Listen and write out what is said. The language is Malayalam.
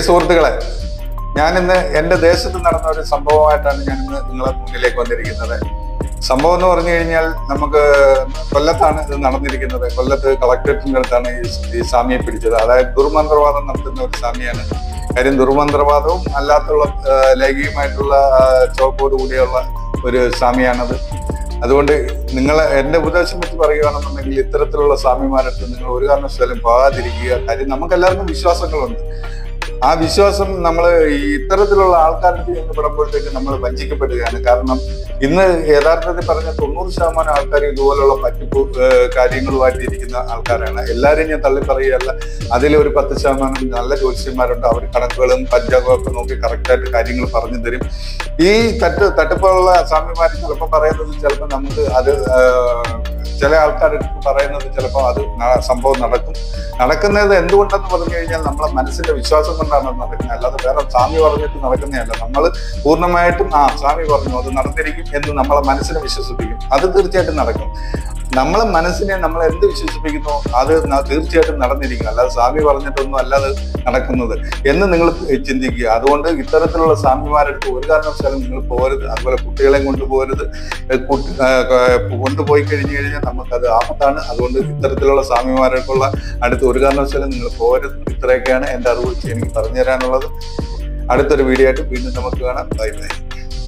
സുഹൃത്തുക്കളെ, ഞാനിന്ന് എൻ്റെ ദേശത്ത് നടന്ന ഒരു സംഭവമായിട്ടാണ് ഞാനിന്ന് നിങ്ങളെ മുന്നിലേക്ക് വന്നിരിക്കുന്നത്. സംഭവം എന്ന് പറഞ്ഞു കഴിഞ്ഞാൽ നമുക്ക് കൊല്ലത്താണ് ഇത് നടന്നിരിക്കുന്നത്. കൊല്ലത്ത് കളക്ടറേറ്റിൻ്റെ അടുത്താണ് ഈ സ്വാമിയെ പിടിച്ചത്. അതായത് ദുർമന്ത്രവാദം നടത്തുന്ന ഒരു സ്വാമിയാണ്. കാര്യം ദുർമന്ത്രവാദവും അല്ലാത്തുള്ള ലൈംഗികമായിട്ടുള്ള ചോപ്പോട് കൂടിയുള്ള ഒരു സ്വാമിയാണത്. അതുകൊണ്ട് നിങ്ങൾ എൻ്റെ ഉപദേശം വെച്ച് പറയുകയാണെന്നുണ്ടെങ്കിൽ ഇത്തരത്തിലുള്ള സ്വാമിമാരടുത്ത് നിങ്ങൾ ഒരു കാരണവശാലും പോകാതിരിക്കുക. കാര്യം നമുക്കെല്ലാവർക്കും വിശ്വാസങ്ങളുണ്ട്. ആ വിശ്വാസം നമ്മൾ ഇത്തരത്തിലുള്ള ആൾക്കാരുടെ ചെന്നപ്പെടുമ്പോഴത്തേക്ക് നമ്മൾ വഞ്ചിക്കപ്പെടുകയാണ്. കാരണം ഇന്ന് യഥാർത്ഥത്തിൽ പറഞ്ഞ 90% ആൾക്കാർ ഇതുപോലുള്ള പറ്റിപ്പ് കാര്യങ്ങളുമായിട്ട് ഇരിക്കുന്ന ആൾക്കാരാണ്. എല്ലാവരെയും ഞാൻ തള്ളി പറയുകയല്ല. അതിലൊരു 10% നല്ല ജ്യോത്സ്യന്മാരുണ്ട്. അവർ കണക്കുകളും പഞ്ചാംഗവും ഒക്കെ നോക്കി കറക്റ്റായിട്ട് കാര്യങ്ങൾ പറഞ്ഞു തരും. ഈ തട്ടിപ്പുള്ള സ്വാമിമാർ ചിലപ്പോൾ പറയുന്നത് ചിലപ്പോൾ നമുക്ക് അത് ചില ആൾക്കാർ പറയുന്നത് ചിലപ്പോൾ അത് സംഭവം നടക്കുന്നത് എന്തുകൊണ്ടെന്ന് പറഞ്ഞു കഴിഞ്ഞാൽ നമ്മളെ മനസ്സിന്റെ വിശ്വാസം കൊണ്ടാണ് നടക്കുന്നത്. അല്ലാതെ വേറെ സ്വാമി പറഞ്ഞിട്ട് നടക്കുന്നതല്ല. നമ്മൾ പൂർണ്ണമായിട്ടും സ്വാമി പറഞ്ഞു അത് നടന്നിരിക്കും എന്ന് നമ്മളെ മനസ്സിനെ വിശ്വസിപ്പിക്കും. അത് തീർച്ചയായിട്ടും നടക്കും. നമ്മളെ മനസ്സിനെ നമ്മൾ എന്ത് വിശ്വസിപ്പിക്കുന്നോ അത് തീർച്ചയായിട്ടും നടന്നിരിക്കും. അല്ലാതെ സ്വാമി പറഞ്ഞിട്ടൊന്നും അല്ലാതെ നടക്കുന്നത് എന്ന് നിങ്ങൾ ചിന്തിക്കുക. അതുകൊണ്ട് ഇത്തരത്തിലുള്ള സ്വാമിമാരെടുത്ത് ഒരു കാരണവശാലും നിങ്ങൾ പോകരുത്. അതുപോലെ കുട്ടികളെയും കൊണ്ടുപോകരുത്. കൊണ്ടുപോയി കഴിഞ്ഞാൽ നമുക്കത് ആപത്താണ്. അതുകൊണ്ട് ഇത്തരത്തിലുള്ള സ്വാമിമാർക്കുള്ള അടുത്ത് ഒരു കാരണവശാലും നിങ്ങൾ പോകരുത്. ഇത്രയൊക്കെയാണ് എൻ്റെ അറിവ് വെച്ച് എനിക്ക് പറഞ്ഞു തരാനുള്ളത്. അടുത്തൊരു വീഡിയോ ആയിട്ട് വീണ്ടും നമുക്ക് കാണാം. Bye bye.